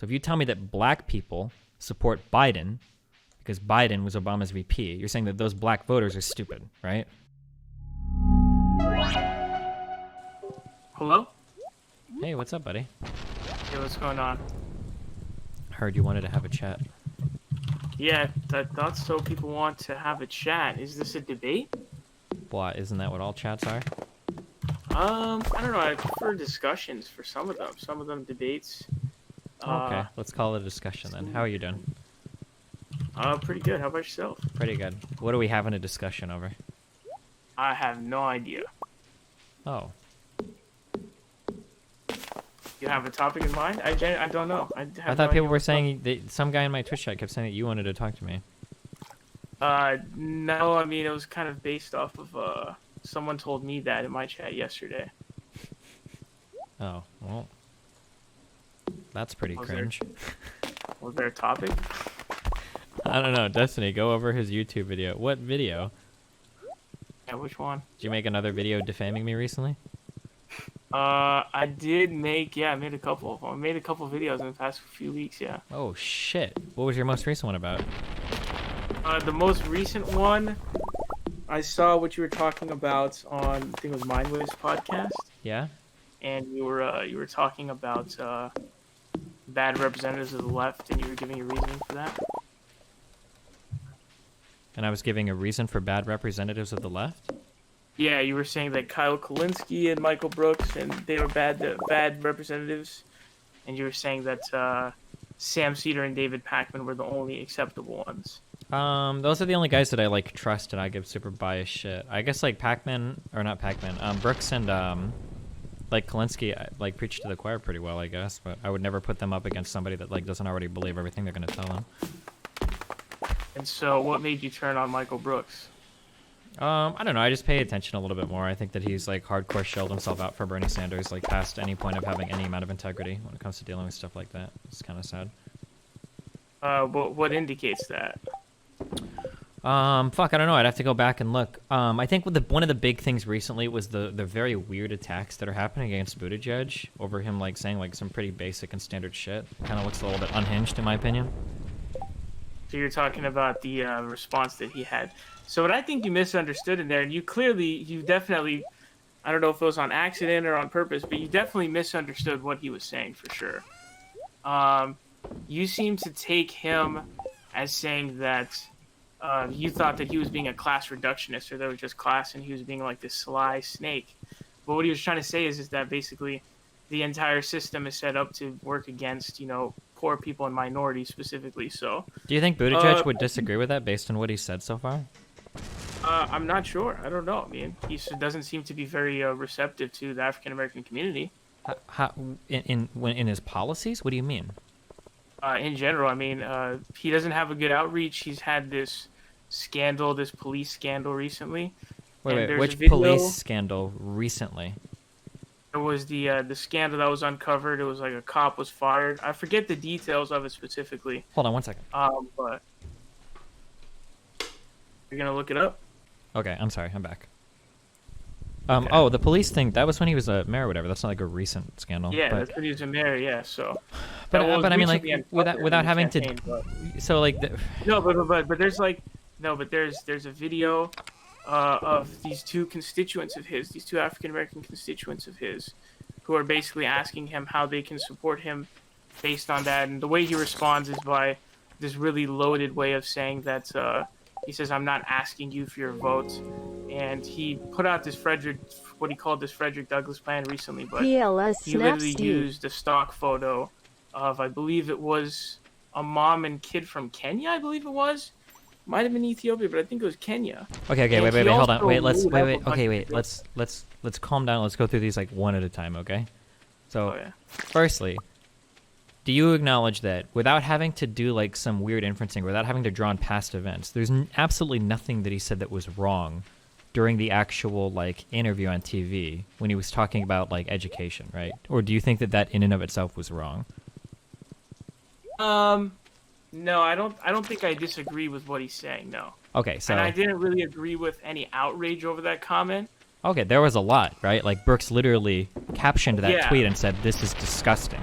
So if you tell me that black people support Biden because Biden was Obama's VP, you're saying that those black voters are stupid, right? Hello? Hey, what's up, buddy? Hey, what's going on? Heard you wanted to have a chat. Yeah, I thought so. People want to have a chat. Is this a debate? Why, isn't that what all chats are? I don't know. I prefer discussions for some of them. Some of them debates. Okay, let's call it a discussion then. How are you doing? Pretty good. How about yourself? Pretty good. What are we having a discussion over? I have no idea. Oh. You have a topic in mind? I don't know. I thought people were saying that some guy in my Twitch chat kept saying that you wanted to talk to me. No. I mean, it was kind of based off of someone told me that in my chat yesterday. Oh, well. That's pretty cringe. Was there a topic? I don't know. Destiny, go over his YouTube video. What video? Yeah, which one? Did you make another video defaming me recently? I did make, I made a couple of them. I made a couple of videos in the past few weeks, yeah. Oh, shit. What was your most recent one about? The most recent one, I saw what you were talking about on, I think it was Mindwave's podcast. Yeah? And you were talking about bad representatives of the left, and you were giving a reasoning for that. And I was giving a reason for bad representatives of the left? Yeah, you were saying that Kyle Kulinski and Michael Brooks, and they were bad representatives. And you were saying that Sam Cedar and David Pakman were the only acceptable ones. Those are the only guys that I, like, trust and I give super biased shit. I guess, like, Brooks and, like, Kulinski, like, preach to the choir pretty well, I guess. But I would never put them up against somebody that, like, doesn't already believe everything they're going to tell them. And so what made you turn on Michael Brooks? I don't know. I just pay attention a little bit more. I think that he's, like, hardcore shelled himself out for Bernie Sanders, like, past any point of having any amount of integrity when it comes to dealing with stuff like that. It's kind of sad. What indicates that? Fuck, I don't know. I'd have to go back and look. I think one of the big things recently was the very weird attacks that are happening against Buttigieg over him, like, saying, like, some pretty basic and standard shit. Kind of looks a little bit unhinged, in my opinion. So you're talking about the response that he had. So what I think you misunderstood in there, and you definitely, I don't know if it was on accident or on purpose, but you definitely misunderstood what he was saying for sure. You seem to take him as saying that you thought that he was being a class reductionist, or there was just class and he was being like this sly snake. But what he was trying to say is that basically the entire system is set up to work against, poor people and minorities specifically. So, do you think Buttigieg would disagree with that based on what he said so far? I'm not sure. I don't know. I mean, he doesn't seem to be very receptive to the African American community. In his policies? What do you mean? In general, I mean, he doesn't have a good outreach. He's had this police scandal recently. Wait, which police scandal recently? It was the scandal that was uncovered. It was like a cop was fired. I forget the details of it specifically. Hold on one second. But you're gonna look it up? Okay, I'm sorry. I'm back. Okay. Oh, the police thing. That was when he was a mayor or whatever. That's not like a recent scandal. Yeah, that's when he was a mayor. Yeah, so. But I mean, like, without having to. So like. But there's like there's a video of these two constituents of his, these two African American constituents of his, who are basically asking him how they can support him based on that. And the way he responds is by this really loaded way of saying that he says, "I'm not asking you for your vote." And he put out this what he called this Frederick Douglass plan recently, but he literally used a stock photo of, I believe it was a mom and kid from Kenya, I believe it was. Might have been Ethiopia, but I think it was Kenya. Okay, wait, hold on. Let's calm down. Let's go through these like one at a time, okay? So, Firstly, do you acknowledge that without having to do like some weird inferencing, without having to draw on past events, there's absolutely nothing that he said that was wrong during the actual like interview on TV when he was talking about like education, right? Or do you think that in and of itself was wrong? No, I don't think I disagree with what he's saying, no. Okay, so... And I didn't really agree with any outrage over that comment. Okay, there was a lot, right? Like, Brooks literally captioned that tweet and said, "This is disgusting."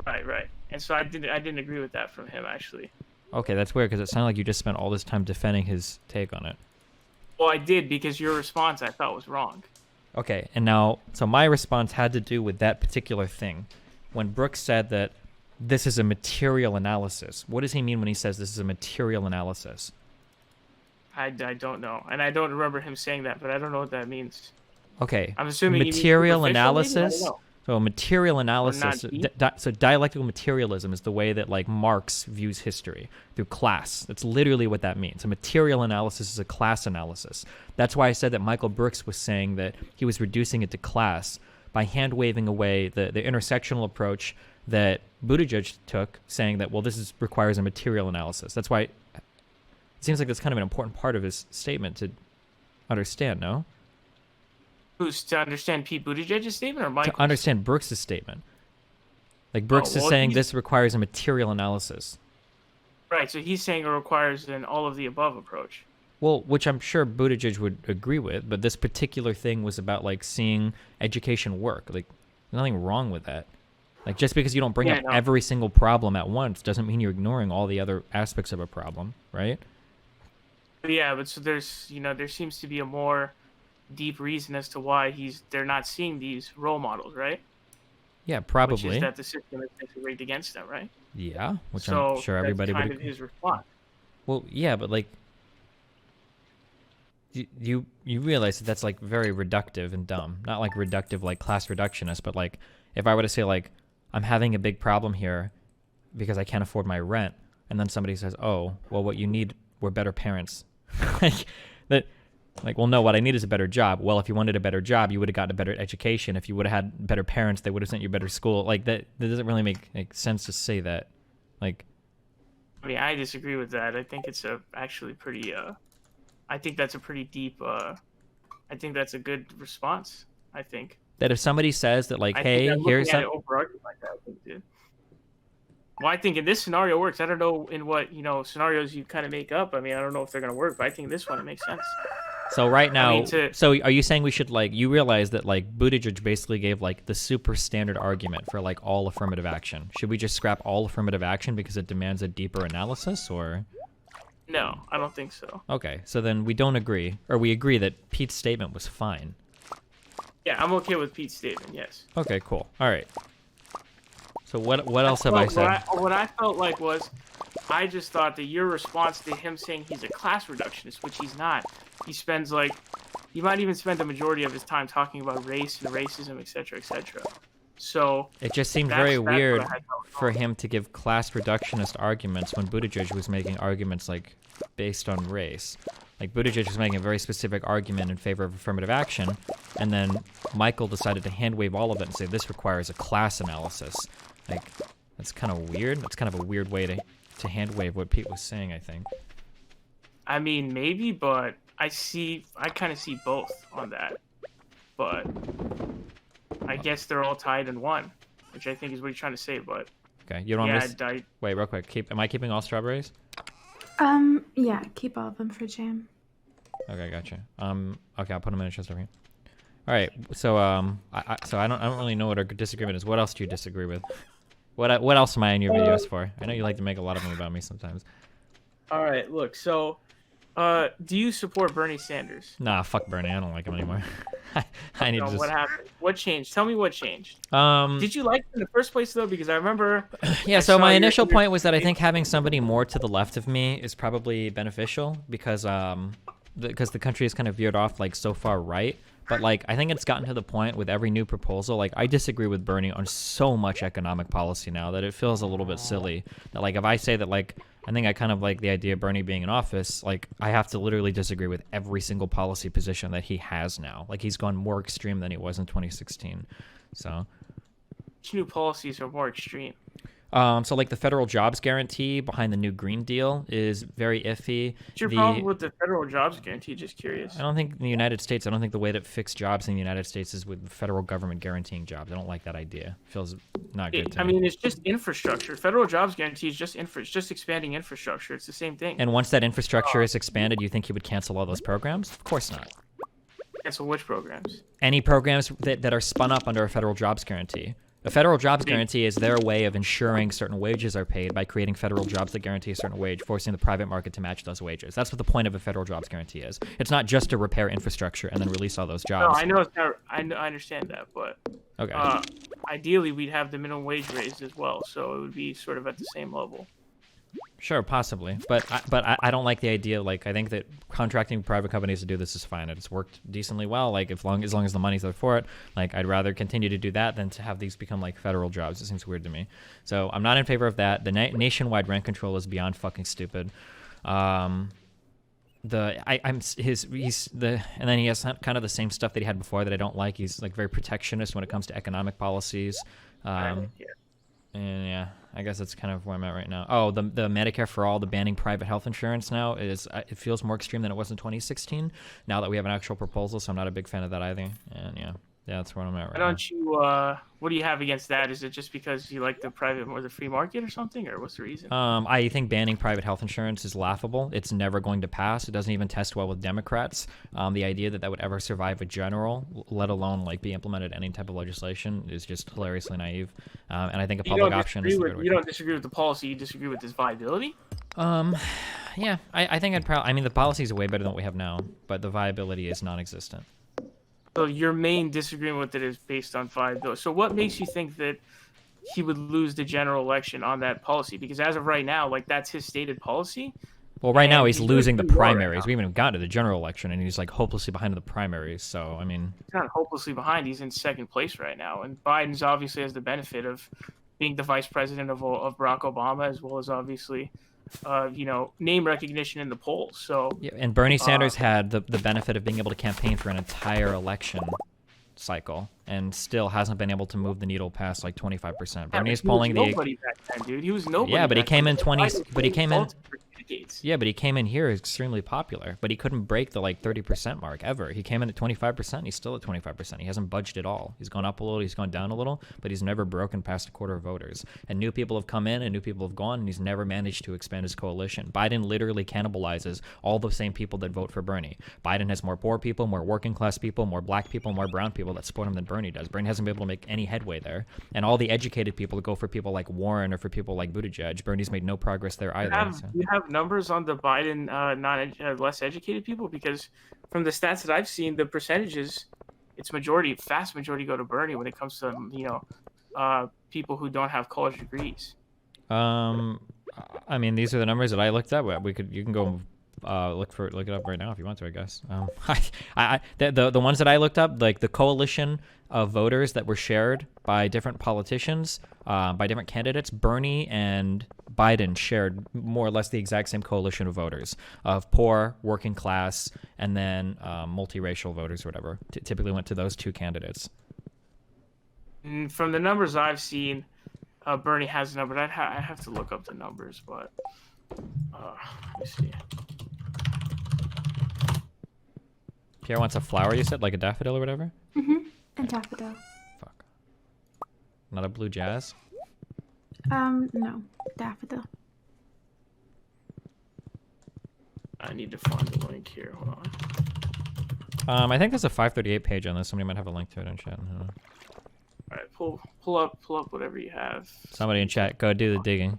Right. Right. And so I didn't agree with that from him, actually. Okay, that's weird because it sounded like you just spent all this time defending his take on it. Well, I did because your response I thought was wrong. Okay, and now, so my response had to do with that particular thing. When Brooks said that this is a material analysis, what does he mean when he says this is a material analysis? I don't know. And I don't remember him saying that, but I don't know what that means. Okay, I'm assuming material you mean analysis. So material analysis, not so dialectical materialism is the way that like Marx views history through class. That's literally what that means. A material analysis is a class analysis. That's why I said that Michael Brooks was saying that he was reducing it to class by hand-waving away the intersectional approach that Buttigieg took, saying that, well, this requires a material analysis. That's why it seems like that's kind of an important part of his statement to understand, no? Who's to understand Pete Buttigieg's statement or Michael's? To understand Brooks' statement. Like, Brooks is saying this requires a material analysis. Right, so he's saying it requires an all-of-the-above approach. Well, which I'm sure Buttigieg would agree with, but this particular thing was about, like, seeing education work. Like, there's nothing wrong with that. Like, just because you don't bring up every single problem at once doesn't mean you're ignoring all the other aspects of a problem, right? Yeah, but so there's, there seems to be a more deep reason as to why they're not seeing these role models, right? Yeah, probably. Which is that the system is rigged against them, right? Yeah, which I'm sure everybody would agree. Kind of his response. Well, yeah, but like, you realize that that's like very reductive and dumb. Not like reductive like class reductionist, but like if I were to say like I'm having a big problem here because I can't afford my rent, and then somebody says, "Oh, well, what you need were better parents," like that. Like, well, no, what I need is a better job. Well, if you wanted a better job, you would have gotten a better education. If you would have had better parents, they would have sent you a better school. Like, that doesn't really make sense to say that. Like, I mean, I disagree with that. I think it's actually pretty, I think that's a pretty deep, I think that's a good response, I think. That if somebody says that, like, hey, here's some... Like that, I think, dude. Well, I think in this scenario works. I don't know in what, scenarios you kind of make up. I mean, I don't know if they're going to work, but I think this one, it makes sense. So right now, so are you saying we should, like, you realize that, like, Buttigieg basically gave, like, the super standard argument for, like, all affirmative action. Should we just scrap all affirmative action because it demands a deeper analysis, or? No, I don't think so. Okay, so then we don't agree, or we agree that Pete's statement was fine. Yeah, I'm okay with Pete's statement, yes. Okay, cool. All right. So what else have I said? What I felt like was, I just thought that your response to him saying he's a class reductionist, which he's not. He might even spend the majority of his time talking about race and racism, etc., etc. So it just seemed very weird for him to give class reductionist arguments when Buttigieg was making arguments like based on race. Like Buttigieg was making a very specific argument in favor of affirmative action, and then Michael decided to handwave all of it and say this requires a class analysis. Like, that's kind of weird. That's kind of a weird way to handwave what Pete was saying, I think. I mean, maybe, but I kind of see both on that. But I guess they're all tied in one, which I think is what you're trying to say, but... Okay, you don't want to... Wait, real quick. Am I keeping all strawberries? Yeah, keep all of them for jam. Okay, gotcha. Okay, I'll put them in a chest over here. All right, so I don't really know what our disagreement is. What else do you disagree with? What else am I in your videos for? I know you like to make a lot of them about me sometimes. All right, look, so do you support Bernie Sanders? Nah, fuck Bernie. I don't like him anymore. I need to just... What happened? What changed? Tell me what changed. Did you like him in the first place, though? Because I remember... Yeah, so my initial point was that I think having somebody more to the left of me is probably beneficial because the country is kind of veered off, like, so far right. But, like, I think it's gotten to the point with every new proposal. Like, I disagree with Bernie on so much economic policy now that it feels a little bit silly. That, like, if I say that, like, I think I kind of like the idea of Bernie being in office, like, I have to literally disagree with every single policy position that he has now. Like, he's gone more extreme than he was in 2016. So... Which new policies are more extreme? So, like, the federal jobs guarantee behind the new Green Deal is very iffy. What's your problem with the federal jobs guarantee? Just curious. I don't think in the United States, I don't think the way to fix jobs in the United States is with the federal government guaranteeing jobs. I don't like that idea. It feels not good to me. I mean, it's just infrastructure. Federal jobs guarantee is just it's just expanding infrastructure. It's the same thing. And once that infrastructure is expanded, you think he would cancel all those programs? Of course not. Cancel which programs? Any programs that are spun up under a federal jobs guarantee. A federal jobs guarantee is their way of ensuring certain wages are paid by creating federal jobs that guarantee a certain wage, forcing the private market to match those wages. That's what the point of a federal jobs guarantee is. It's not just to repair infrastructure and then release all those jobs. No, I know it's not. I understand that, but Okay. Ideally, we'd have the minimum wage raised as well, so it would be sort of at the same level. Sure, possibly, but I don't like the idea. Like, I think that contracting private companies to do this is fine. It's worked decently well. Like, as long as the money's there for it, like, I'd rather continue to do that than to have these become like federal jobs. It seems weird to me. So I'm not in favor of that. The nationwide rent control is beyond fucking stupid. And then he has kind of the same stuff that he had before that I don't like. He's like very protectionist when it comes to economic policies. And yeah, I guess that's kind of where I'm at right now. Oh, the Medicare for all, the banning private health insurance now is it feels more extreme than it was in 2016. Now that we have an actual proposal, so I'm not a big fan of that either. And yeah, that's where I'm at right now. Don't you? What do you have against that? Is it just because you like the private or the free market or something, or what's the reason? I think banning private health insurance is laughable. It's never going to pass. It doesn't even test well with Democrats. The idea that would ever survive a general, let alone like be implemented in any type of legislation, is just hilariously naive. And I think a public option is the good way. You don't disagree with the policy. You disagree with its viability. Yeah, I think I mean, the policy is way better than what we have now, but the viability is non-existent. So your main disagreement with it is based on viability. So what makes you think that he would lose the general election on that policy? Because as of right now, like, that's his stated policy. Well, right now he's losing the primaries. We haven't even gotten to the general election, and he's like hopelessly behind in the primaries. So I mean, he's not hopelessly behind. He's in second place right now, and Biden's obviously has the benefit of being the vice president of Barack Obama, as well as obviously, name recognition in the polls. So yeah, and Bernie Sanders had the benefit of being able to campaign for an entire election cycle and still hasn't been able to move the needle past like 25%. Bernie is polling nobody back then, dude. He was nobody. Yeah, but he came in 20. But he came in. Decades. Yeah, but he came in here extremely popular, but he couldn't break the like 30% mark ever. He came in at 25%. He's still at 25%. He hasn't budged at all. He's gone up a little. He's gone down a little, but he's never broken past a quarter of voters. And new people have come in and new people have gone, and he's never managed to expand his coalition. Biden literally cannibalizes all the same people that vote for Bernie. Biden has more poor people, more working class people, more black people, more brown people that support him than Bernie does. Bernie hasn't been able to make any headway there. And all the educated people go for people like Warren or for people like Buttigieg. Bernie's made no progress there either. You have numbers on the Biden less educated people? Because from the stats that I've seen, the percentages, vast majority go to Bernie when it comes to people who don't have college degrees. I mean, these are the numbers that I looked up. You can go look it up right now if you want to, I guess. The ones that I looked up, like the coalition of voters that were shared by different politicians, by different candidates, Bernie and Biden shared more or less the exact same coalition of voters, of poor, working class, and then multiracial voters or whatever. Typically went to those two candidates. From the numbers I've seen, Bernie has a number. I have to look up the numbers, but let me see. Pierre wants a flower, you said? Like a daffodil or whatever? Mm-hmm. A daffodil. Fuck. Not a blue jazz? No. Daffodil. I need to find the link here. Hold on. I think there's a 538 page on this. Somebody might have a link to it in chat. All right, pull up whatever you have. Somebody in chat, go do the digging.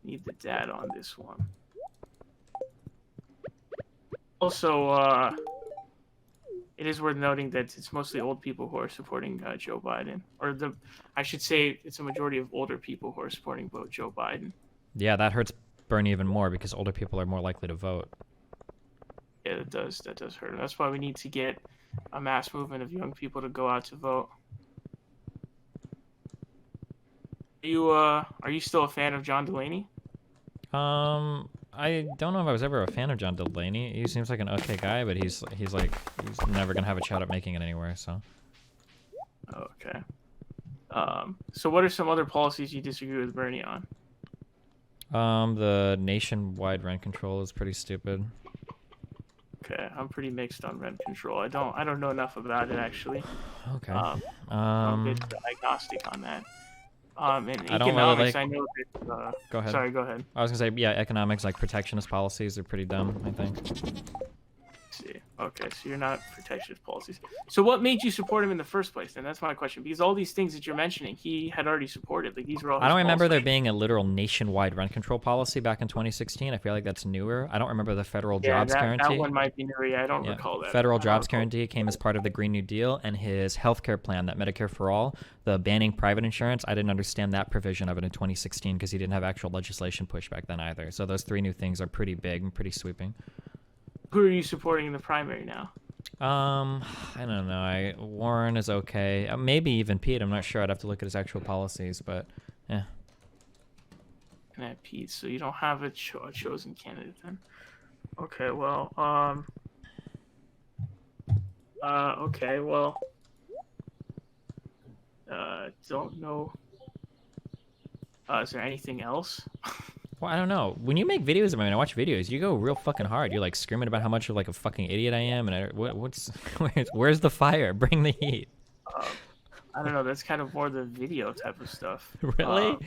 Need the data on this one. Also, it is worth noting that it's mostly old people who are supporting Joe Biden, I should say it's a majority of older people who are supporting Joe Biden. Yeah, that hurts Bernie even more because older people are more likely to vote. Yeah, that does hurt him. That's why we need to get a mass movement of young people to go out to vote. Are you still a fan of John Delaney? I don't know if I was ever a fan of John Delaney. He seems like an okay guy, but he's never gonna have a shot at making it anywhere. So. Okay. So what are some other policies you disagree with Bernie on? The nationwide rent control is pretty stupid. Okay, I'm pretty mixed on rent control. I don't know enough about it actually. Okay. I'm a bit agnostic on that. In I don't economics, really I know that. Go ahead. Sorry, go ahead. I was gonna say, yeah, economics like protectionist policies are pretty dumb, I think. see. Okay, so you're not protectionist policies. So what made you support him in the first place? Then that's my question. Because all these things that you're mentioning, he had already supported. Like these were all. I don't remember there policies. being a literal nationwide rent control policy back in 2016. I feel like that's newer. I don't remember the federal jobs guarantee. That one might be newer. Yeah, I don't recall that. Federal jobs guarantee came as part of the Green New Deal, and his healthcare plan, that Medicare for All, the banning private insurance. I didn't understand that provision of it in 2016 because he didn't have actual legislation push back then either. So those 3 new things are pretty big and pretty sweeping. Who are you supporting in the primary now? I don't know. Warren is okay. Maybe even Pete. I'm not sure. I'd have to look at his actual policies, but yeah. And Pete, so you don't have a chosen candidate then. Okay, well, okay, well, don't know. Is there anything else? Well, I don't know. When you make videos, I mean, I watch videos, you go real fucking hard. You're like screaming about how much of like a fucking idiot I am, and where's the fire? Bring the heat. I don't know. That's kind of more the video type of stuff. Really?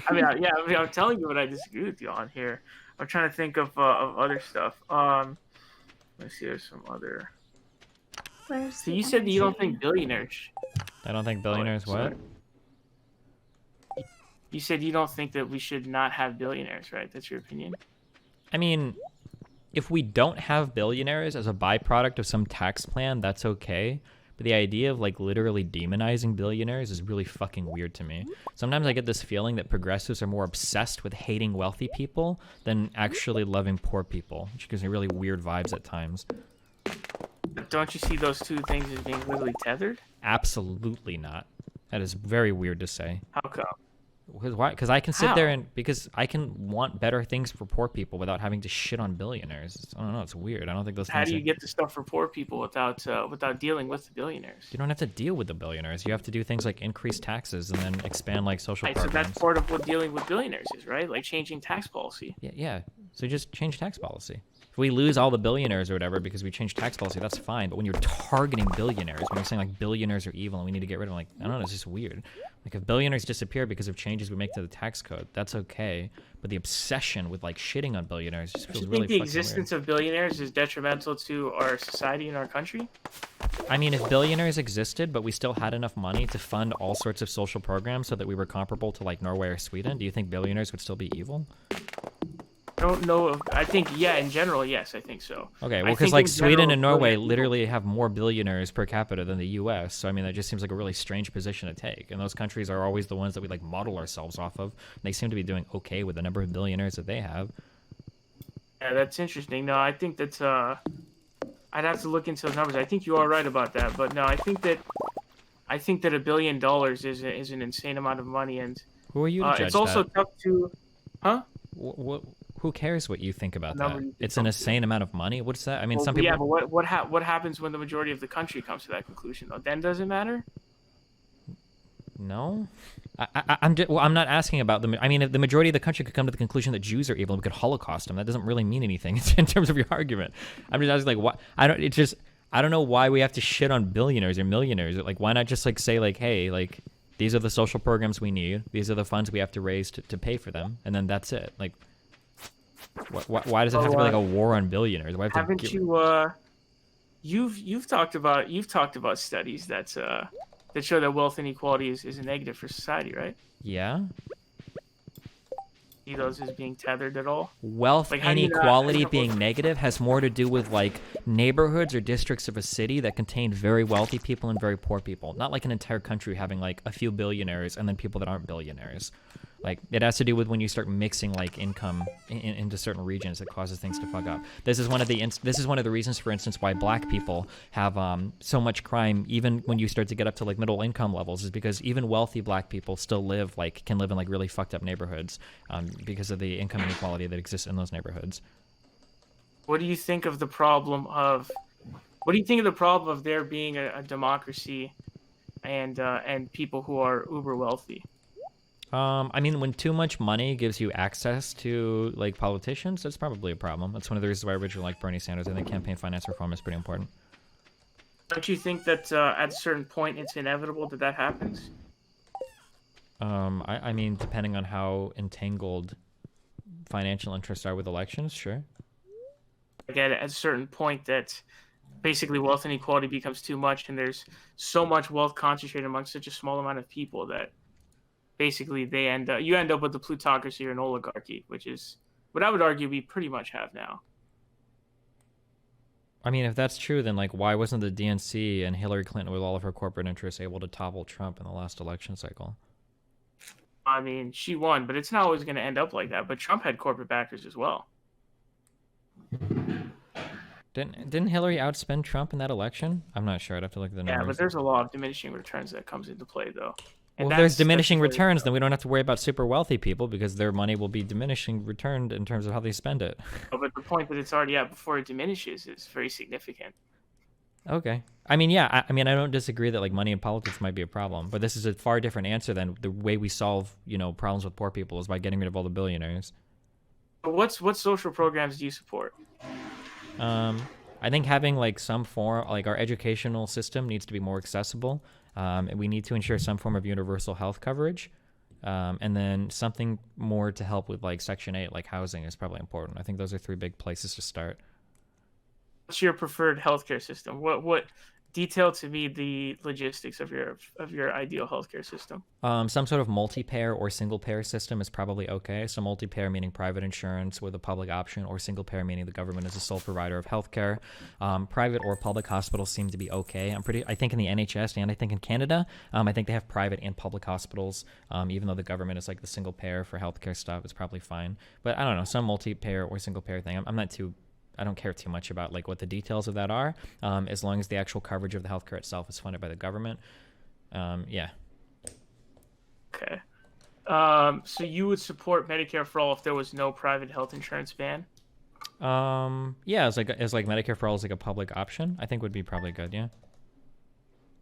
I'm telling you what I disagree with you on here. I'm trying to think of other stuff. Let's see. There's some other. So you said that you don't think billionaires. I don't think billionaires. What? You said you don't think that we should not have billionaires, right? That's your opinion. I mean, if we don't have billionaires as a byproduct of some tax plan, that's okay. But the idea of like literally demonizing billionaires is really fucking weird to me. Sometimes I get this feeling that progressives are more obsessed with hating wealthy people than actually loving poor people, which gives me really weird vibes at times. Don't you see those two things as being literally tethered? Absolutely not. That is very weird to say. How come? Because I can sit there because I can want better things for poor people without having to shit on billionaires. I don't know. It's weird. I don't think those. How do you get the stuff for poor people without dealing with the billionaires? You don't have to deal with the billionaires. You have to do things like increase taxes and then expand like social programs. So that's part of what dealing with billionaires is, right? Like changing tax policy. Yeah. So just change tax policy. If we lose all the billionaires or whatever because we change tax policy, that's fine. But when you're targeting billionaires, when you're saying like billionaires are evil and we need to get rid of them, like I don't know, it's just weird. Like if billionaires disappear because of changes we make to the tax code, that's okay. But the obsession with like shitting on billionaires just feels really fucking weird. Do you think the existence of billionaires is detrimental to our society and our country? I mean, if billionaires existed, but we still had enough money to fund all sorts of social programs so that we were comparable to like Norway or Sweden, do you think billionaires would still be evil? I don't know. I think, yeah, in general, yes, I think so. Okay, well, because like Sweden and Norway literally have more billionaires per capita than the U.S., so I mean, that just seems like a really strange position to take. And those countries are always the ones that we like model ourselves off of. And they seem to be doing okay with the number of billionaires that they have. Yeah, that's interesting. No, I think that's I'd have to look into those numbers. I think you are right about that, but no, I think that $1 billion is an insane amount of money, and who are you to judge it's also that? tough to, huh? Who cares what you think about that? It's an insane amount of money. What's that? I mean, some people. Yeah, but what happens when the majority of the country comes to that conclusion? Though, then does it matter? No, I'm not asking about the. I mean, if the majority of the country could come to the conclusion that Jews are evil and we could Holocaust them, that doesn't really mean anything in terms of your argument. I'm just asking, like, what? I don't know why we have to shit on billionaires or millionaires. Like, why not just like say like, hey, like, these are the social programs we need. These are the funds we have to raise to pay for them, and then that's it. Like, why does it have to be like a war on billionaires? Why haven't you've talked about studies that show that wealth inequality is a negative for society, right? Yeah. See those as being tethered at all? Wealth inequality being negative has more to do with like neighborhoods or districts of a city that contain very wealthy people and very poor people. Not like an entire country having like a few billionaires and then people that aren't billionaires. Like, it has to do with when you start mixing like income into certain regions that causes things to fuck up. This is one of the reasons, for instance, why black people have so much crime even when you start to get up to like middle income levels, is because even wealthy black people still can live in like really fucked up neighborhoods because of the income inequality that exists in those neighborhoods. What do you think of the problem of there being a democracy and people who are uber wealthy? I mean, when too much money gives you access to like politicians, that's probably a problem. That's one of the reasons why I originally liked Bernie Sanders. I think campaign finance reform is pretty important. Don't you think that at a certain point it's inevitable that happens? I mean, depending on how entangled financial interests are with elections, sure. like at a certain point that basically wealth inequality becomes too much, and there's so much wealth concentrated among such a small amount of people that basically you end up with the plutocracy or an oligarchy, which is what I would argue we pretty much have now. I mean, if that's true, then like, why wasn't the DNC and Hillary Clinton, with all of her corporate interests, able to topple Trump in the last election cycle? I mean, she won, but it's not always going to end up like that. But Trump had corporate backers as well. Didn't Hillary outspend Trump in that election? I'm not sure. I'd have to look at the numbers. Yeah, but there's a law of diminishing returns that comes into play, though. And well, if there's diminishing returns, then we don't have to worry about super wealthy people because their money will be diminishing returned in terms of how they spend it. Oh, but the point that it's already at before it diminishes is very significant. Okay. I mean, yeah. I mean, I don't disagree that like money in politics might be a problem, but this is a far different answer than the way we solve, problems with poor people is by getting rid of all the billionaires. But what social programs do you support? I think having like some form, like our educational system needs to be more accessible. And we need to ensure some form of universal health coverage. And then something more to help with like Section 8, like housing is probably important. I think those are 3 big places to start. What's your preferred healthcare system? What detail to me the logistics of your ideal healthcare system? Some sort of multi-payer or single-payer system is probably okay. So multi-payer meaning private insurance with a public option, or single-payer meaning the government is the sole provider of healthcare. Private or public hospitals seem to be okay. I think in the NHS and I think in Canada, I think they have private and public hospitals. Even though the government is like the single-payer for healthcare stuff, it's probably fine. But I don't know, some multi-payer or single-payer thing. I don't care too much about like what the details of that are, as long as the actual coverage of the healthcare itself is funded by the government. Yeah. Okay. So you would support Medicare for all if there was no private health insurance ban? Yeah, as like Medicare for all is like a public option, I think would be probably good. Yeah.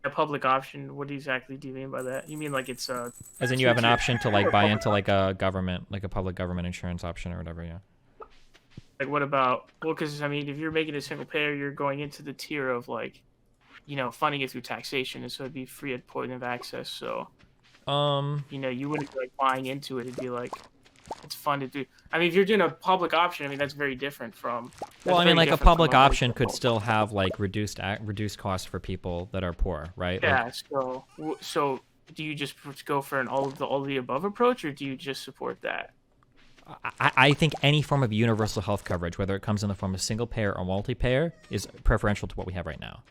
A public option. What exactly do you mean by that? You mean like it's as in you have an option to like buy into like a government, like a public government insurance option or whatever. Yeah. Like, what about, because, I mean, if you're making a single payer, you're going into the tier of, like, funding it through taxation, and so it'd be free at point of access, so, you wouldn't be, like, buying into it. It'd be, like, it's funded through, I mean, if you're doing a public option, I mean, that's very different from, well, I mean, like, a public option could still have, like, reduced costs for people that are poor, right? Yeah, so do you just go for an all of the above approach, or do you just support that? I think any form of universal health coverage, whether it comes in the form of single payer or multi-payer, is preferential to what we have right now.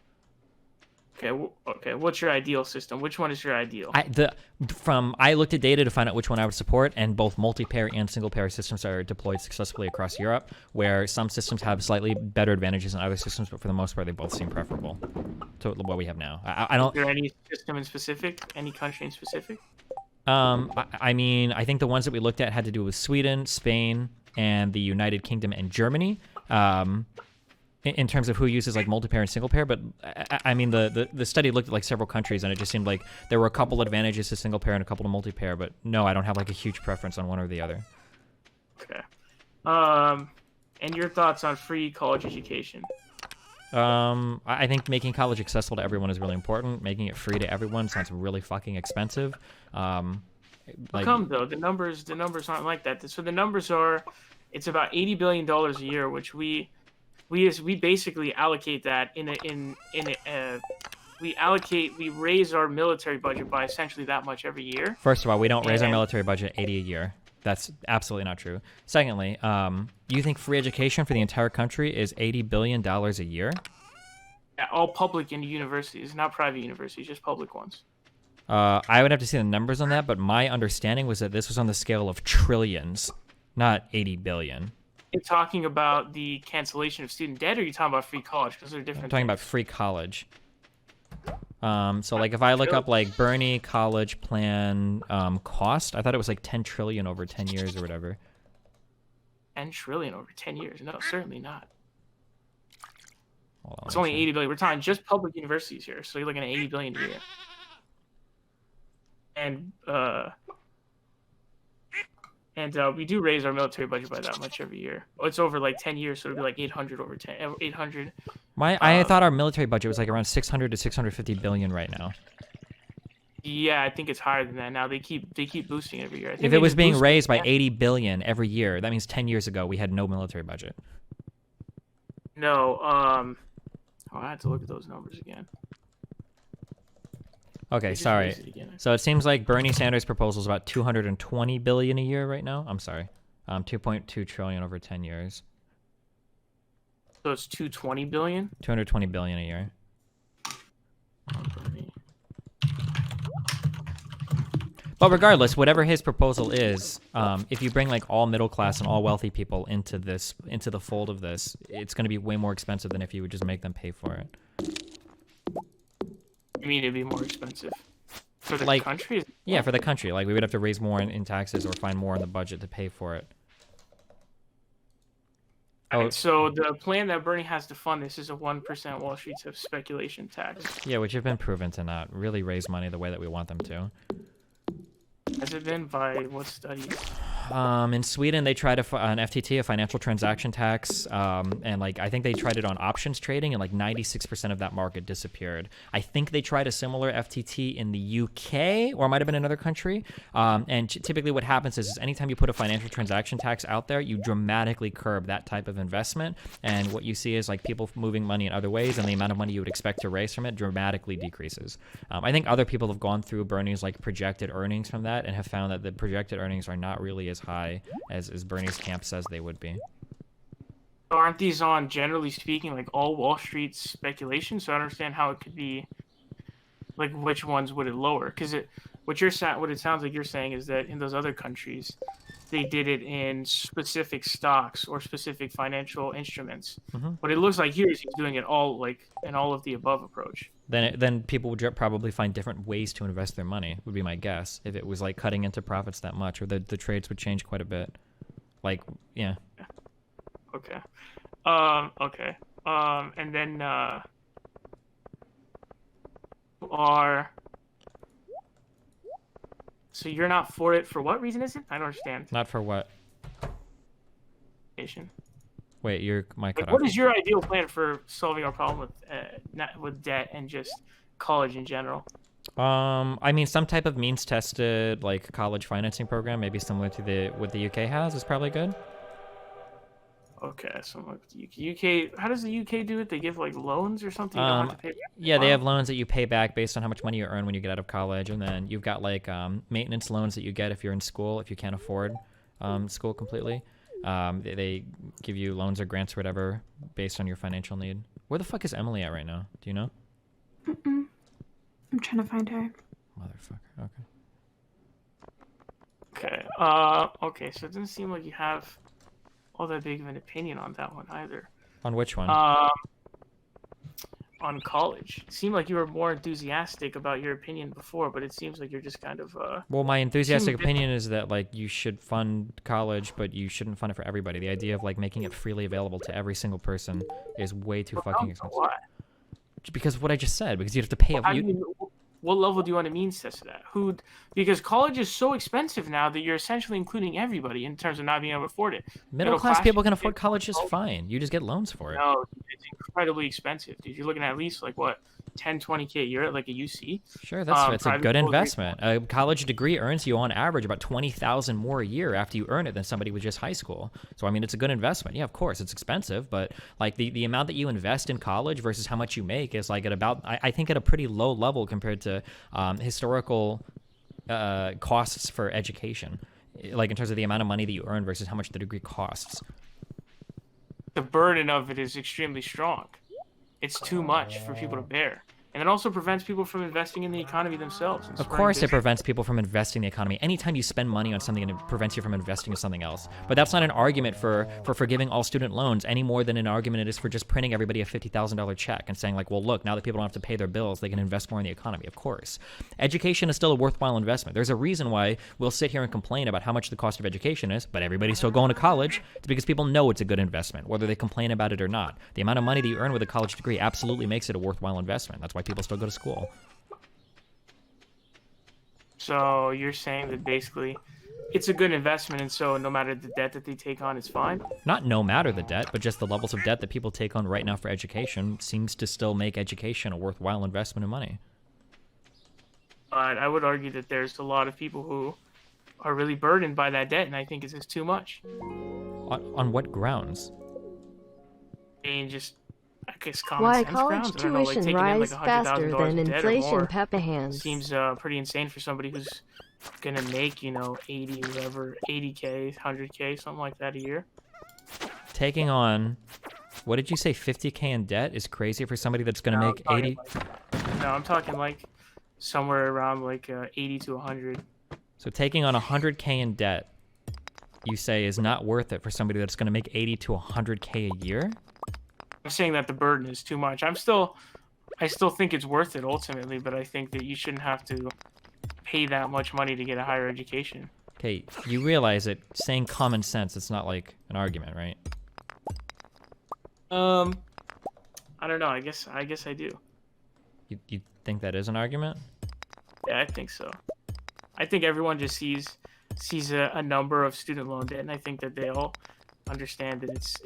Okay. What's your ideal system? Which one is your ideal? I looked at data to find out which one I would support, and both multi-payer and single-payer systems are deployed successfully across Europe, where some systems have slightly better advantages than other systems, but for the most part, they both seem preferable to what we have now. I don't. Is there any system in specific? Any country in specific? I mean, I think the ones that we looked at had to do with Sweden, Spain, and the United Kingdom and Germany, in terms of who uses like multi-payer and single-payer. But I mean, the study looked at like several countries, and it just seemed like there were a couple advantages to single-payer and a couple to multi-payer. But no, I don't have like a huge preference on one or the other. Okay. And your thoughts on free college education? I think making college accessible to everyone is really important. Making it free to everyone sounds really fucking expensive. How come though? The numbers aren't like that. So the numbers are, it's about $80 billion a year, which we basically allocate that we raise our military budget by essentially that much every year. First of all, we don't raise our military budget 80 a year. That's absolutely not true. Secondly, you think free education for the entire country is $80 billion a year? Yeah, all public universities, not private universities, just public ones. I would have to see the numbers on that, but my understanding was that this was on the scale of trillions, not 80 billion. You're talking about the cancellation of student debt, or are you talking about free college? Because they're different. I'm talking about free college. So like if I look up like Bernie college plan cost, I thought it was like 10 trillion over 10 years or whatever. 10 trillion over 10 years? No, certainly not. Hold on, it's only 80 billion. We're talking just public universities here, so you're looking at 80 billion a year. And we do raise our military budget by that much every year. It's over like 10 years, so it'll be like 800 over 10. 800. I thought our military budget was like around 600 to 650 billion right now. Yeah, I think it's higher than that now. They keep boosting it every year. If it was being raised by 80 billion every year, that means 10 years ago we had no military budget. No, I have to look at those numbers again. Okay, They just sorry. raised it again. So it seems like Bernie Sanders' proposal is about 220 billion a year right now. I'm sorry, 2.2 trillion over 10 years. So it's 220 billion. 220 billion a year. But regardless, whatever his proposal is, if you bring like all middle class and all wealthy people into the fold of this, it's going to be way more expensive than if you would just make them pay for it. You mean it'd be more expensive for the Like, country? Yeah, for the country. Like we would have to raise more in taxes or find more in the budget to pay for it. Right, so the plan that Bernie has to fund this is a 1% Wall Street speculation tax. Yeah, which have been proven to not really raise money the way that we want them to. Has it been by what studies? In Sweden, they tried an FTT, a financial transaction tax, and like I think they tried it on options trading, and like 96% of that market disappeared. I think they tried a similar FTT in the UK, or it might have been another country. And typically, what happens is anytime you put a financial transaction tax out there, you dramatically curb that type of investment, and what you see is like people moving money in other ways, and the amount of money you would expect to raise from it dramatically decreases. I think other people have gone through Bernie's like projected earnings from that and have found that the projected earnings are not really as high as Bernie's camp says they would be. Aren't these on, generally speaking, like all Wall Street speculation? So I don't understand how it could be, like, which ones would it lower? Because what it sounds like you're saying is that in those other countries, they did it in specific stocks or specific financial instruments. Mm-hmm. But it looks like here he's doing it all, like, an all of the above approach. Then people would probably find different ways to invest their money, would be my guess, if it was like cutting into profits that much, or the trades would change quite a bit. Like, yeah. Okay. Okay. And then so you're not for it for what reason is it? I don't understand. Not for what? Nation. Wait, your mic cut off. What is your ideal plan for solving our problem with debt and just college in general? I mean, some type of means tested like college financing program, maybe similar to what the UK has, is probably good. Okay, so like the UK, how does the UK do it? They give like loans or something? You don't have to pay back? Yeah, they have loans that you pay back based on how much money you earn when you get out of college, and then you've got like maintenance loans that you get if you're in school, if you can't afford school completely. They give you loans or grants or whatever based on your financial need. Where the fuck is Emily at right now? Do you know? Mm-mm. I'm trying to find her. Motherfucker. Okay. Okay. So it doesn't seem like you have all that big of an opinion on that one either. On which one? On college. It seemed like you were more enthusiastic about your opinion before, but it seems like you're just kind of Well, my enthusiastic opinion is that like you should fund college, but you shouldn't fund it for everybody. The idea of like making it freely available to every single person is way too fucking expensive. Why? Because of what I just said. Because you'd have to pay. What level do you want to means test that? Because college is so expensive now that you're essentially including everybody in terms of not being able to afford it. Middle class people can afford college just fine. You just get loans for it. No, it's incredibly expensive. Dude, you're looking at least like what, 10, 20K a year at like a UC? Sure, it's a good investment. A college degree earns you on average about $20,000 more a year after you earn it than somebody with just high school. So I mean, it's a good investment. Yeah, of course, it's expensive, but like the amount that you invest in college versus how much you make is like at about I think at a pretty low level compared to historical costs for education, like in terms of the amount of money that you earn versus how much the degree costs. The burden of it is extremely strong. It's too much for people to bear. And it also prevents people from investing in the economy themselves. Of course it prevents people from investing in the economy. Anytime you spend money on something, it prevents you from investing in something else. But that's not an argument for forgiving all student loans any more than an argument it is for just printing everybody a $50,000 check and saying like, well, look, now that people don't have to pay their bills, they can invest more in the economy. Of course. Education is still a worthwhile investment. There's a reason why we'll sit here and complain about how much the cost of education is, but everybody's still going to college. It's because people know it's a good investment, whether they complain about it or not. The amount of money that you earn with a college degree absolutely makes it a worthwhile investment. That's why people still go to school. So you're saying that basically it's a good investment, and so no matter the debt that they take on, it's fine? Not no matter the debt, but just the levels of debt that people take on right now for education seems to still make education a worthwhile investment of money. But I would argue that there's a lot of people who are really burdened by that debt, and I think it's just too much. On what grounds? And just, I guess, common Why sense college grounds. I don't know, like tuition taking in like rise faster $100,000 than in debt or inflation, more Peppa hands. seems pretty insane for somebody who's gonna make 80 whatever, 80K, 100K, something like that a year. Taking on, what did you say, 50K in debt is crazy for somebody that's gonna make 80? No, I'm talking like somewhere around like 80 to 100. So taking on 100K in debt, you say is not worth it for somebody that's gonna make 80 to 100K a year? I'm saying that the burden is too much. I still think it's worth it ultimately, but I think that you shouldn't have to pay that much money to get a higher education. Okay, you realize that saying common sense, it's not like an argument, right? I don't know. I guess I do. You think that is an argument? Yeah, I think so. I think everyone just sees a number of student loan debt, and I think that they all understand that it's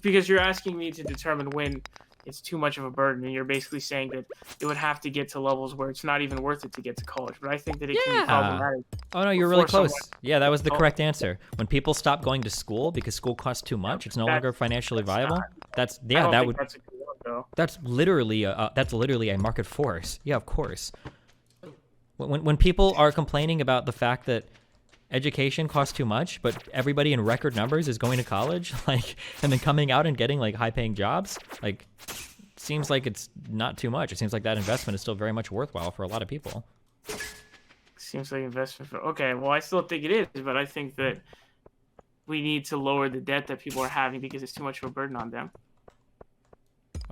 because you're asking me to determine when it's too much of a burden, and you're basically saying that it would have to get to levels where it's not even worth it to get to college. But I think that it can be problematic. Oh no, you're really before close. Yeah, that was the correct answer. When people stop going to school because school costs too much, it's no longer financially viable. That's a good one, though. That's literally a market force. Yeah, of course. When people are complaining about the fact that education costs too much, but everybody in record numbers is going to college, like, and then coming out and getting like high-paying jobs, like, seems like it's not too much. It seems like that investment is still very much worthwhile for a lot of people. Seems like investment for okay. Well, I still think it is, but I think that we need to lower the debt that people are having because it's too much of a burden on them.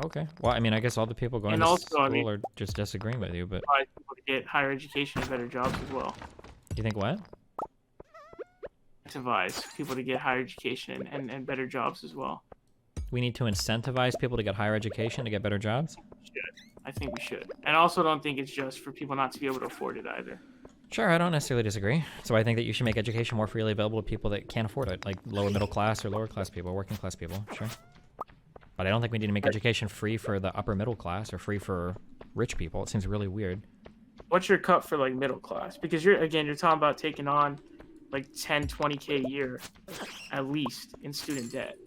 Okay. Well, I mean, I guess all the people going to school are just disagreeing with you, but people to get higher education and better jobs as well. You think what? Incentivize people to get higher education and better jobs as well. We need to incentivize people to get higher education to get better jobs? I think we should. And I also don't think it's just for people not to be able to afford it either. Sure, I don't necessarily disagree. So I think that you should make education more freely available to people that can't afford it, like lower middle class or lower class people, working class people, sure. But I don't think we need to make education free for the upper middle class or free for rich people. It seems really weird. What's your cut for like middle class? Because you're talking about taking on like 10, 20K a year at least in student debt.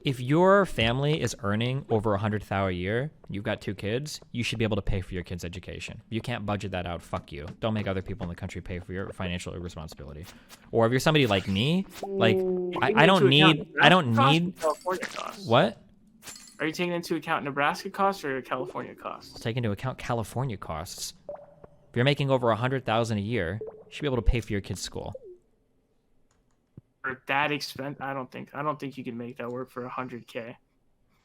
If your family is earning over $100,000 a year, you've got 2 kids, you should be able to pay for your kids' education. If you can't budget that out, fuck you. Don't make other people in the country pay for your financial irresponsibility. Or if you're somebody like me, like I don't need California costs. What? Are you taking into account Nebraska costs or California costs? Take into account California costs. If you're making over $100,000 a year, you should be able to pay for your kids' school. For that expense, I don't think you can make that work for 100K,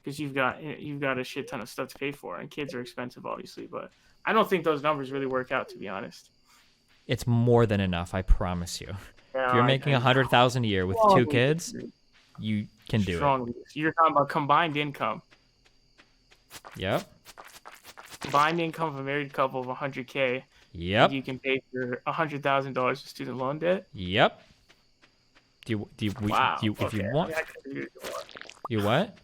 because you've got a shit ton of stuff to pay for, and kids are expensive, obviously. But I don't think those numbers really work out, to be honest. It's more than enough, I promise you. Yeah, if you're making $100,000 a year with 2 kids, you can do it. You're talking about combined income. Yep. Combined income of a married couple of 100K. Yep. You can pay for $100,000 of student loan debt. Yep. Wow. If you want. You what?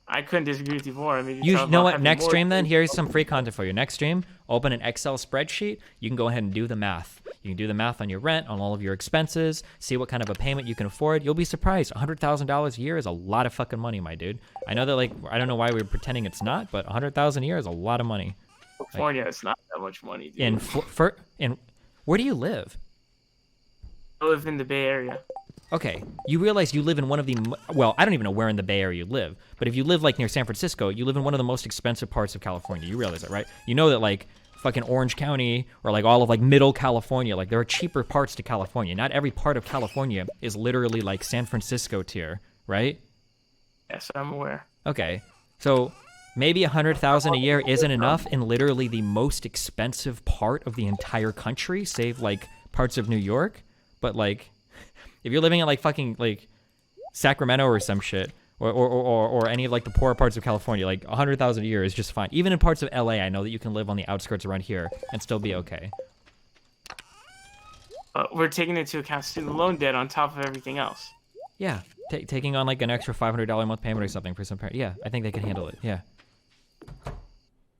I couldn't disagree with you more. I mean, you know what? Next stream, then, here's some free content for you. Next stream, open an Excel spreadsheet. You can go ahead and do the math. You can do the math on your rent, on all of your expenses, see what kind of a payment you can afford. You'll be surprised. $100,000 a year is a lot of fucking money, my dude. I know that, like, I don't know why we're pretending it's not, but $100,000 a year is a lot of money. California, it's not that much money, dude. In where do you live? I live in the Bay Area. Okay, you realize you live in one of the, well, I don't even know where in the Bay Area you live, but if you live like near San Francisco, you live in one of the most expensive parts of California. You realize that, right? You know that like fucking Orange County or like all of like middle California, like there are cheaper parts to California. Not every part of California is literally like San Francisco tier, right? Yes, I'm aware. Okay, so maybe $100,000 a year isn't enough in literally the most expensive part of the entire country, save like parts of New York. But like, if you're living in like fucking like Sacramento or some shit, or any of like the poorer parts of California, like $100,000 a year is just fine. Even in parts of LA, I know that you can live on the outskirts around here and still be okay. We're taking into account student loan debt on top of everything else. Yeah, taking on like an extra $500 a month payment or something for some parent. Yeah, I think they can handle it. Yeah.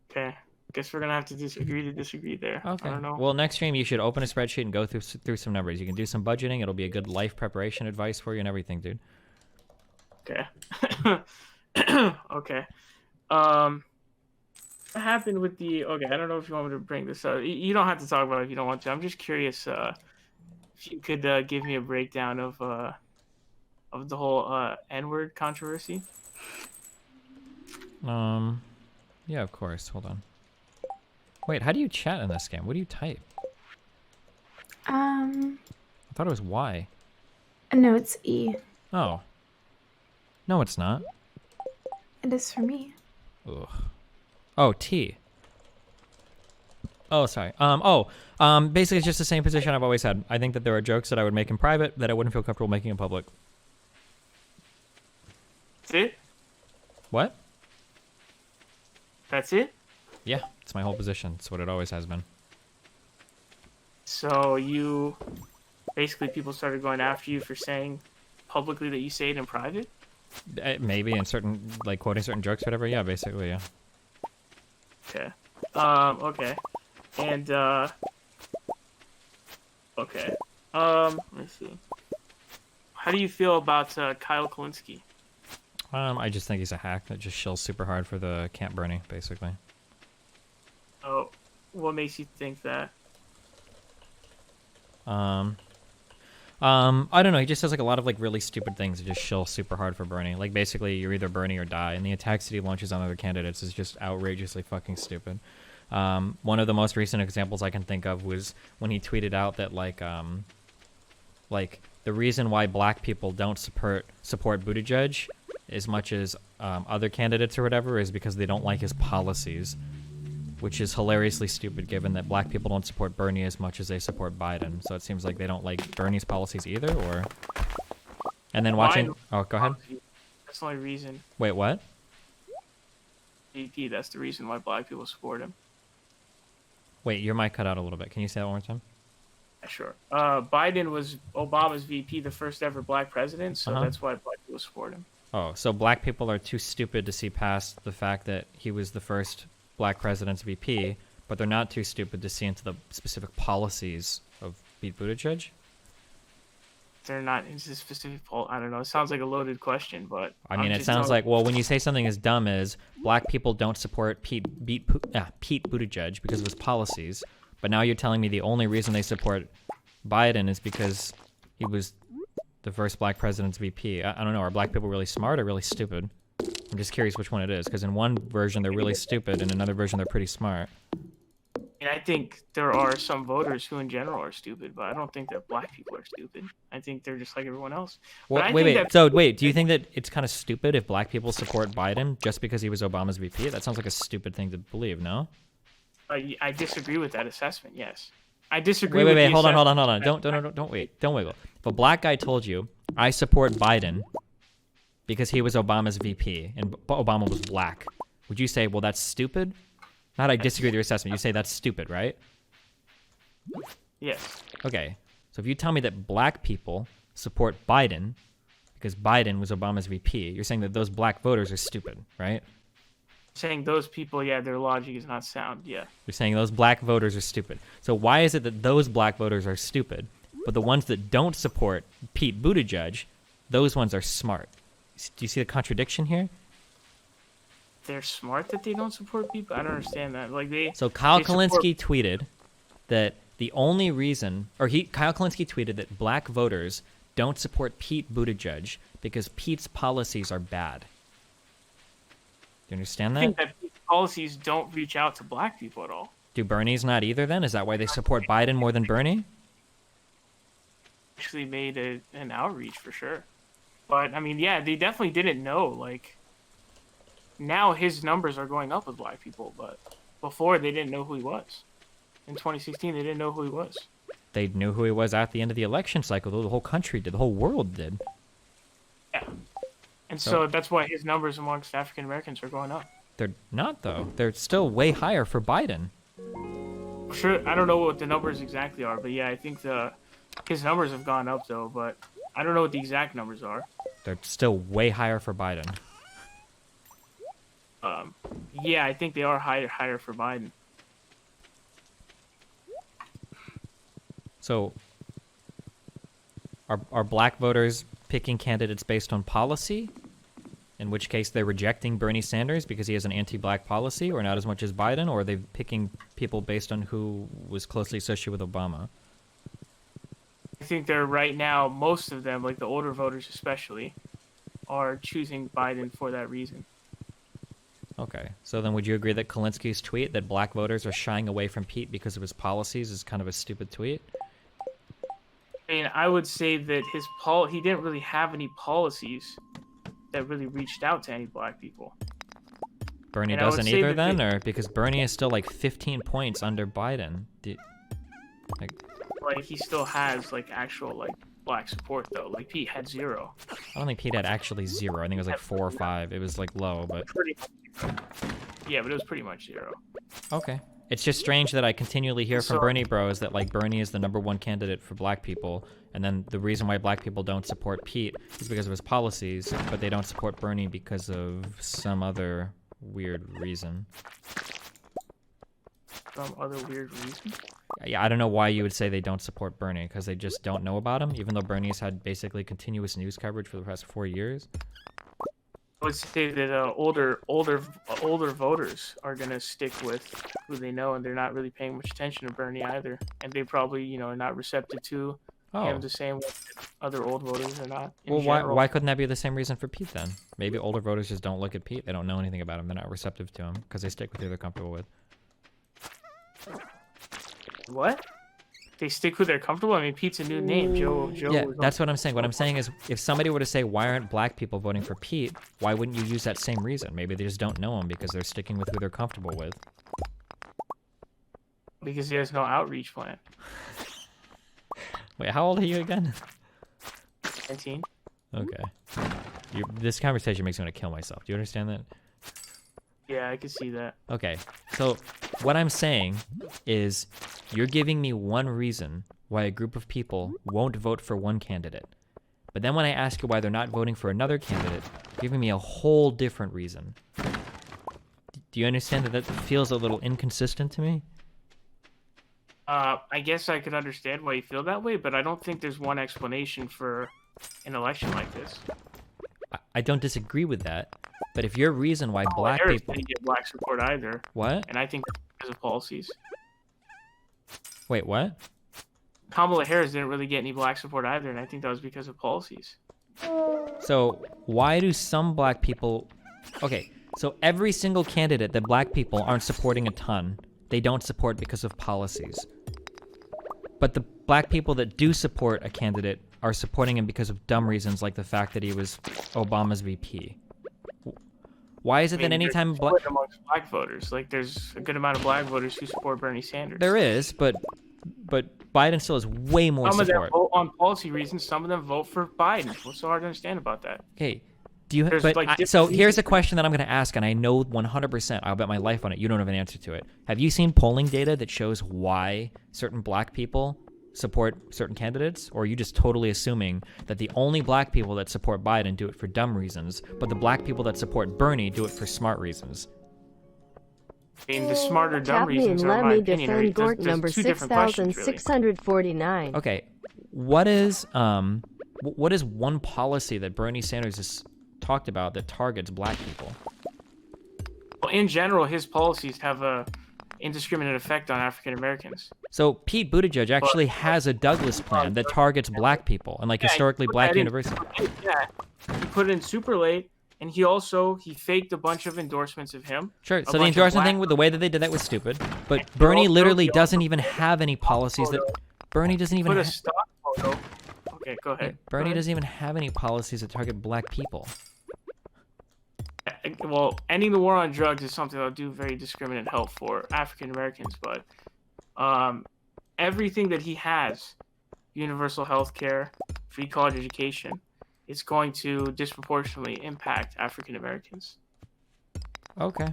Okay. Guess we're gonna have to disagree there. Okay. I don't know. Well, next stream you should open a spreadsheet and go through some numbers. You can do some budgeting. It'll be a good life preparation advice for you and everything, dude. Okay. Okay. What happened with the? Okay, I don't know if you want me to bring this up. You don't have to talk about it if you don't want to. I'm just curious. If you could give me a breakdown of the whole N-word controversy. Yeah, of course. Hold on. Wait, how do you chat in this game? What do you type? I thought it was Y. No, it's E. Oh. No, it's not. It is for me. Ugh. Oh, T. Oh, sorry. Basically it's just the same position I've always had. I think that there are jokes that I would make in private that I wouldn't feel comfortable making in public. That's it? What? That's it? Yeah, it's my whole position. It's what it always has been. So you... Basically, people started going after you for saying publicly that you say it in private? Maybe in certain, like, quoting certain jokes or whatever. Yeah, basically, yeah. Okay. Okay. And, okay. Let me see. How do you feel about Kyle Kulinski? I just think he's a hack that just shills super hard for the Camp Bernie, basically. Oh, what makes you think that? I don't know. He just does like a lot of like really stupid things that just shill super hard for Bernie. Like basically, you're either Bernie or die, and the attacks that he launches on other candidates is just outrageously fucking stupid. One of the most recent examples I can think of was when he tweeted out that like the reason why black people don't support Buttigieg as much as other candidates or whatever is because they don't like his policies, which is hilariously stupid given that black people don't support Bernie as much as they support Biden. So it seems like they don't like Bernie's policies either, or... And then watching... Oh, go ahead. That's the only reason. Wait, what? VP, that's the reason why black people support him. Wait, your mic cut out a little bit. Can you say that one more time? Yeah, sure. Biden was Obama's VP, the first ever black president, so that's why black people support him. Oh, so black people are too stupid to see past the fact that he was the first black president's VP, but they're not too stupid to see into the specific policies of Pete Buttigieg? They're not into specific I don't know. It sounds like a loaded question, but... I mean, it sounds like, well, when you say something as dumb as black people don't support Pete Buttigieg because of his policies, but now you're telling me the only reason they support Biden is because he was the first black president's VP. I don't know. Are black people really smart or really stupid? I'm just curious which one it is, because in one version they're really stupid, and in another version they're pretty smart. And I think there are some voters who in general are stupid, but I don't think that black people are stupid. I think they're just like everyone else. Well, wait, do you think that it's kind of stupid if black people support Biden just because he was Obama's VP? That sounds like a stupid thing to believe, no? I disagree with that assessment, yes. I disagree Wait, hold on. Don't wiggle. If a black guy told you, I support Biden because he was Obama's VP and Obama was black, would you say, well, that's stupid? Not I disagree with your assessment. You say that's stupid, right? Yes. Okay. So if you tell me that black people support Biden because Biden was Obama's VP, you're saying that those black voters are stupid, right? Saying those people, yeah, their logic is not sound, yeah. You're saying those black voters are stupid. So why is it that those black voters are stupid, but the ones that don't support Pete Buttigieg, those ones are smart? Do you see the contradiction here? They're smart that they don't support people? I don't understand that. So Kyle Kulinski tweeted that the only reason, Kyle Kulinski tweeted that black voters don't support Pete Buttigieg because Pete's policies are bad. Do you understand that? I think that Pete's policies don't reach out to black people at all. Do Bernie's not either then? Is that why they support Biden more than Bernie? Actually made an outreach for sure. But, I mean, yeah, they definitely didn't know, now his numbers are going up with black people, but before they didn't know who he was. In 2016, they didn't know who he was. They knew who he was at the end of the election cycle. The whole country did. The whole world did. Yeah. And so that's why his numbers amongst African Americans are going up. They're not, though. They're still way higher for Biden. Sure, I don't know what the numbers exactly are, but yeah, I think his numbers have gone up, though, but I don't know what the exact numbers are. They're still way higher for Biden. Yeah, I think they are higher for Biden. So, are black voters picking candidates based on policy in which case they're rejecting Bernie Sanders because he has an anti-black policy, or not as much as Biden, or are they picking people based on who was closely associated with Obama? I think they're right now, most of them, like the older voters especially, are choosing Biden for that reason. Okay, so then would you agree that Kulinski's tweet that black voters are shying away from Pete because of his policies is kind of a stupid tweet? I mean, I would say that he didn't really have any policies that really reached out to any black people. Bernie doesn't either then, or because Bernie is still like 15 points under Biden? Like he still has like actual like black support though. Like Pete had 0. I don't think Pete had actually 0. I think it was like 4 or 5. It was like low, but yeah, but it was pretty much 0. Okay. It's just strange that I continually hear from Bernie bros that like Bernie is the #1 candidate for black people, and then the reason why black people don't support Pete is because of his policies, but they don't support Bernie because of some other weird reason. Some other weird reason? Yeah, I don't know why you would say they don't support Bernie, because they just don't know about him, even though Bernie's had basically continuous news coverage for the past 4 years. I would say that older voters are gonna stick with who they know, and they're not really paying much attention to Bernie either, and they probably are not receptive to him the same way other old voters are not. Well, why couldn't that be the same reason for Pete then? Maybe older voters just don't look at Pete. They don't know anything about him. They're not receptive to him because they stick with who they're comfortable with. What? They stick who they're comfortable? I mean, Pete's a new name. Joe. Yeah, that's what I'm saying. What I'm saying is, if somebody were to say, why aren't black people voting for Pete, why wouldn't you use that same reason? Maybe they just don't know him because they're sticking with who they're comfortable with. Because he has no outreach plan. Wait, how old are you again? 19. Okay. This conversation makes me want to kill myself. Do you understand that? Yeah, I can see that. Okay, so what I'm saying is you're giving me one reason why a group of people won't vote for one candidate. But then when I ask you why they're not voting for another candidate, you're giving me a whole different reason. Do you understand that that feels a little inconsistent to me? I guess I could understand why you feel that way, but I don't think there's one explanation for an election like this. I don't disagree with that, but if your reason why black Harris people... didn't get black support either. What? And I think that's because of policies. Wait, what? Kamala Harris didn't really get any black support either, and I think that was because of policies. So why do some black people... Okay, so every single candidate that black people aren't supporting a ton, they don't support because of policies. But the black people that do support a candidate are supporting him because of dumb reasons, like the fact that he was Obama's VP. Why is it that anytime amongst black voters, like there's a good amount of black voters who support Bernie Sanders. There is, but Biden still has way more support. Some of them vote on policy reasons. Some of them vote for Biden. What's so hard to understand about that? Okay, do you? So here's a question that I'm going to ask, and I know 100%. I'll bet my life on it. You don't have an answer to it. Have you seen polling data that shows why certain black people support certain candidates, or are you just totally assuming that the only black people that support Biden do it for dumb reasons, but the black people that support Bernie do it for smart reasons? I mean, the smarter dumb reasons are, in my opinion, defend Gork number 6,649. Okay, what is one policy that Bernie Sanders has talked about that targets black people? Well, in general, his policies have a indiscriminate effect on African Americans. So Pete Buttigieg actually has a Douglas plan that targets black people and historically black universities. Yeah, he put it in super late, and he faked a bunch of endorsements of him. Sure. So the endorsement thing, with the way that they did that, was stupid. But Bernie literally doesn't even have any policies that Bernie doesn't even. Put a stock photo. Okay, go ahead. Bernie doesn't even have any policies that target black people. Well, ending the war on drugs is something that'll do very discriminate help for African Americans, but everything that he has, universal health care, free college education, it's going to disproportionately impact African Americans. Okay.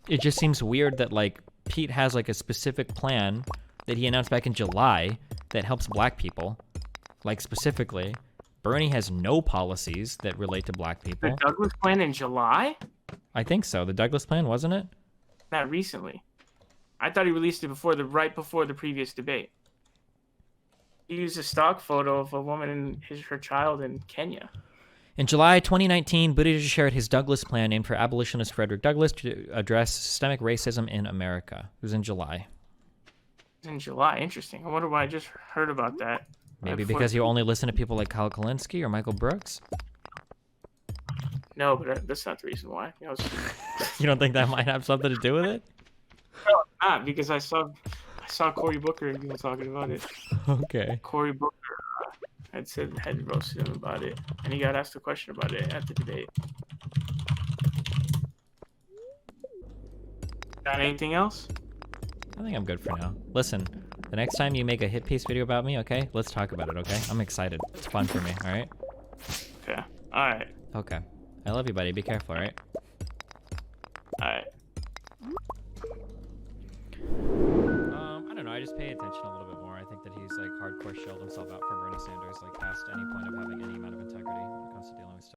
It just seems weird that Pete has a specific plan that he announced back in July that helps black people, specifically. Bernie has no policies that relate to black people. The Douglas plan in July? I think so. The Douglas plan, wasn't it? Not recently. I thought he released it right before the previous debate. He used a stock photo of a woman and her child in Kenya. In July 2019, Buttigieg shared his Douglas plan named for abolitionist Frederick Douglass to address systemic racism in America. It was in July. In July, interesting. I wonder why I just heard about that. Maybe because you only listen to people like Kyle Kulinski or Michael Brooks? No, but that's not the reason why. You don't think that might have something to do with it? No, not because I saw Cory Booker and people talking about it. Okay. Cory Booker had roasted him about it, and he got asked a question about it at the debate. Got anything else? I think I'm good for now. Listen, the next time you make a hit piece video about me, okay? Let's talk about it, okay? I'm excited. It's fun for me, all right? Okay. All right. Okay. I love you, buddy. Be careful, all right? All right. I don't know. I just pay attention a little bit more. I think that he's like hardcore shelled himself out for Bernie Sanders, like past any point of having any amount of integrity when it comes to dealing with stuff.